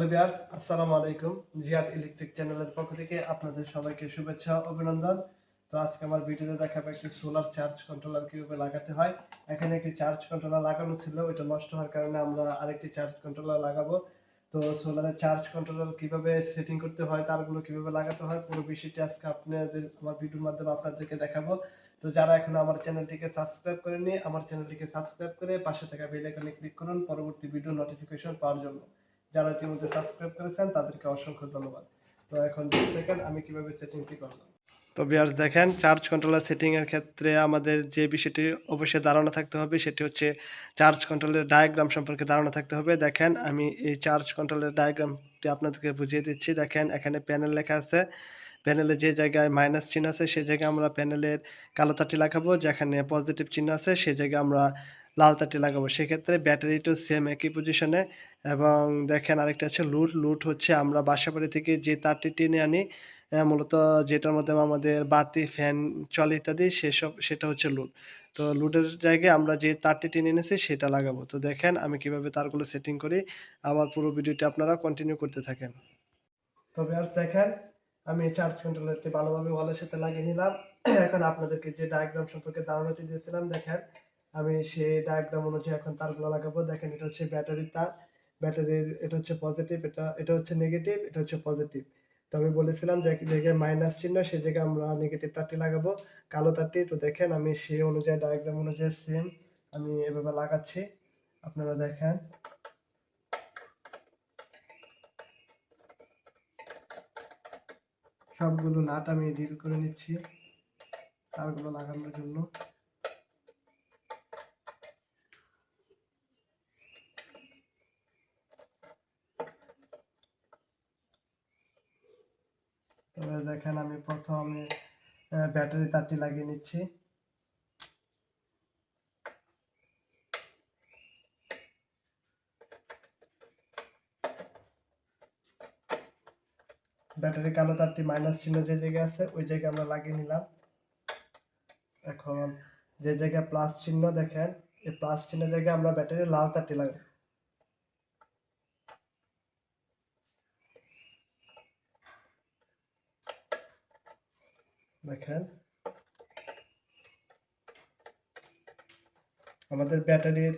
Viewers, আসসালামু আলাইকুম। Ziyad electric চ্যানেলের পক্ষ থেকে আপনাদের সবাইকে শুভেচ্ছা ও অভিনন্দন। তো আজকে আমার ভিডিওতে দেখাবো একটি সোলার চার্জ কন্ট্রোলার কিভাবে লাগাতে হয়। এখানে একটি চার্জ কন্ট্রোলার লাগানো ছিল, ওইটা নষ্ট হওয়ার কারণে আমরা আরেকটি চার্জ কন্ট্রোলার লাগাবো। তো সোলারের চার্জ কন্ট্রোলার কিভাবে সেটিং করতে হয়, তারগুলো কিভাবে লাগাতে হয়, পুরো বিষয়টি আজকে আপনাদের আমার ভিডিওর মাধ্যমে আপনাদেরকে দেখাবো। তো যারা এখনো আমার চ্যানেলটিকে সাবস্ক্রাইব করেননি, আমার চ্যানেলটিকে সাবস্ক্রাইব করে পাশে থাকা বেল আইকনে ক্লিক করুন পরবর্তী ভিডিও নোটিফিকেশন পাওয়ার জন্য। যারা ইতিমধ্যে সাবস্ক্রাইব করেছেন তাদেরকে অসংখ্য ধন্যবাদ। তো এখন দেখেন আমি কিভাবে সেটিংটি করলাম। তো ভিউয়ার্স, দেখেন চার্জ কন্ট্রোলার সেটিং এর ক্ষেত্রে আমাদের যে বিষয়টি অবশ্যই ধারণা থাকতে হবে সেটি হচ্ছে চার্জ কন্ট্রোলের ডায়াগ্রাম সম্পর্কে ধারণা থাকতে হবে। দেখেন আমি এই চার্জ কন্ট্রোলের ডায়াগ্রামটি আপনাদেরকে বুঝিয়ে দিচ্ছি। দেখেন এখানে প্যানেল লেখা আছে, প্যানেলে যে জায়গায় মাইনাস চিহ্ন আছে সেই জায়গায় আমরা প্যানেলের কালো তারটি লাগাবো, যেখানে পজিটিভ চিহ্ন আছে সেই জায়গায় আমরা লাল তারটি লাগাবো। সেক্ষেত্রে ব্যাটারিটাও সেম একই পজিশনে। এবং দেখেন আরেকটা আছে লুট। লুট হচ্ছে আমরা বাসাবাড়ি থেকে যে তারটি টেনে আনি, মূলত যেটার মধ্যে আমাদের বাতি ফ্যান চলে ইত্যাদি, সেটা হচ্ছে লুট। তো লুটের জায়গায় আমরা যে তারটি টেনে এনেছি সেটা লাগাবো। তো দেখেন আমি কিভাবে তারগুলো সেটিং করি, আমার পুরো ভিডিওটি আপনারা কন্টিনিউ করতে থাকেন। তো ভিউয়ার্স, দেখেন আমি চার্জ কন্ট্রোলারটি ভালোভাবে ওয়ালের সাথে লাগিয়ে নিলাম। এখন আপনাদেরকে যে ডায়াগ্রাম সম্পর্কে ধারণাটি দিয়েছিলাম, দেখেন আমি সেই ডায়াগ্রাম অনুযায়ী এখন তারগুলো লাগাবো। দেখেন এটা হচ্ছে ব্যাটারির তার, ব্যাটারির এটা হচ্ছে পজিটিভ, এটা হচ্ছে নেগেটিভ, এটা হচ্ছে পজিটিভ। তো আমি বলেছিলাম যে জায়গায় মাইনাস চিহ্ন সেই জায়গায় আমরা নেগেটিভ তারটি লাগাবো, কালো তারটি। তো দেখেন আমি সেই অনুযায়ী ডায়াগ্রাম অনুযায়ী সেম আমি এভাবে লাগাচ্ছি, আপনারা দেখেন। সবগুলো নাট আমি ডিল করে নিচ্ছি তারগুলো লাগানোর জন্য। তবে দেখেন আমি প্রথমে ব্যাটারি তারটি লাগিয়ে নিচ্ছি। ব্যাটারি কালো তারটি মাইনাস চিহ্ন যে জায়গায় আছে ওই জায়গায় আমরা লাগিয়ে নিলাম। এখন যে জায়গায় প্লাস চিহ্ন, দেখেন এই প্লাস চিহ্ন জায়গায় আমরা ব্যাটারি লাল তারটি লাগাবো। দেখেন আমাদের ব্যাটারির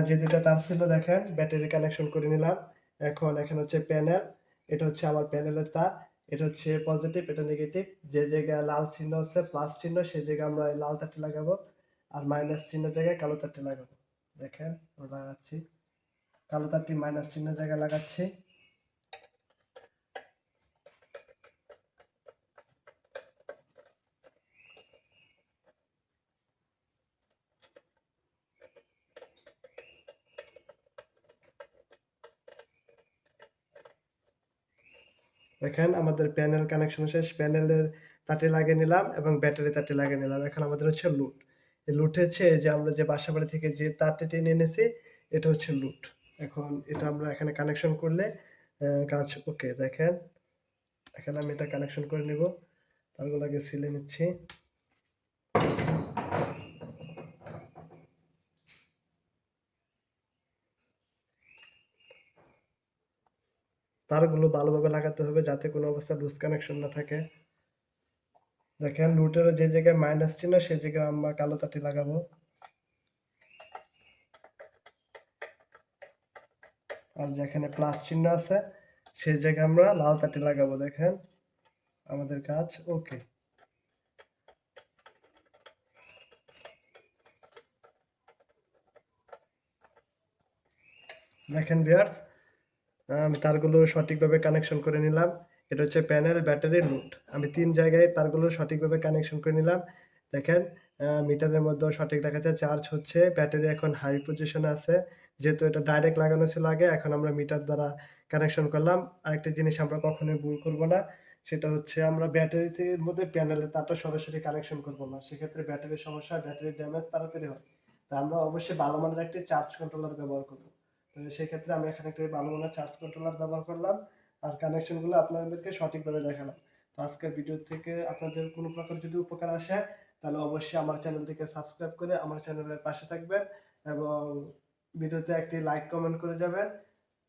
যে দুটো তার ছিল, দেখেন ব্যাটারি কানেকশন করে নিলাম। এখন এখানে হচ্ছে প্যানেল, এটা হচ্ছে আমার প্যানেলের তার, এটা হচ্ছে পজিটিভ, এটা নেগেটিভ। যে জায়গায় লাল চিহ্ন আছে প্লাস চিহ্ন সেই জায়গায় আমরা লাল তারটি লাগাবো, আর মাইনাস চিহ্ন জায়গায় কালো তারটি লাগাবো। দেখেন আমরা লাগাচ্ছি, কালো তারটি মাইনাস চিহ্ন জায়গায় লাগাচ্ছি। দেখেন আমাদের প্যানেল কানেকশন শেষ, প্যানেলের তারটি লাগিয়ে নিলাম এবং ব্যাটারি তারটি লাগিয়ে নিলাম। এখন আমাদের হচ্ছে লুট। এই লুট হচ্ছে এই যে আমরা যে বাসাবাড়ি থেকে যে তারটি টেনে এনেছি এটা হচ্ছে লুট। এখন এটা আমরা এখানে কানেকশন করলে কাজ ওকে। দেখেন এখানে আমি এটা কানেকশন করে নিব, তারগুলোকে সিলে নিচ্ছি। তারগুলো ভালোভাবে লাগাতে হবে যাতে কোনো অবস্থায় লুজ কানেকশন না থাকে। দেখেন লুটেরও যে জায়গায় মাইনাস চিহ্ন সেই জায়গায় আমরা কালো তারটি লাগাবো, আর যেখানে প্লাস চিহ্ন আছে সেই জায়গায় আমরা লাল তারটি লাগাবো। দেখেন আমাদের কাজ ওকে। দেখেন ভিউয়ার্স, আমি তারগুলো সঠিকভাবে কানেকশন করে নিলাম। এটা হচ্ছে প্যানেল, ব্যাটারি, লুট। আমি ৩ জায়গায় তারগুলো সঠিকভাবে কানেকশন করে নিলাম। দেখেন মিটারের মধ্যেও সঠিক দেখাচ্ছে চার্জ হচ্ছে, ব্যাটারি এখন হাই পজিশনে আছে। যেহেতু এটা ডাইরেক্ট লাগানো ছিল আগে, এখন আমরা মিটার দ্বারা কানেকশন করলাম। আরেকটা জিনিস আমরা কখনোই ভুল করব না, সেটা হচ্ছে আমরা ব্যাটারিতে মধ্যে প্যানেলের তারটা সরাসরি কানেকশন করব না। সেক্ষেত্রে ব্যাটারির সমস্যা, ব্যাটারি ড্যামেজ তাড়াতাড়ি হয়। তা আমরা অবশ্যই ভালো মানের একটি চার্জ কন্ট্রোলার ব্যবহার করব। তো সেক্ষেত্রে আমি এখানে একটা ভালো মানের চার্জ কন্ট্রোলার ব্যবহার করলাম আর কানেকশনগুলো আপনাদেরকে সঠিকভাবে দেখালাম। তো আজকের ভিডিও থেকে আপনাদের কোনো প্রকার যদি উপকার আসে তাহলে অবশ্যই আমার চ্যানেলটিকে সাবস্ক্রাইব করে আমার চ্যানেলের পাশে থাকবেন এবং ভিডিওতে একটি লাইক কমেন্ট করে যাবেন।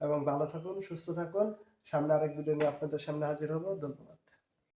এবং ভালো থাকুন, সুস্থ থাকুন। সামনে আরেক ভিডিও নিয়ে আপনাদের সামনে হাজির হব। ধন্যবাদ।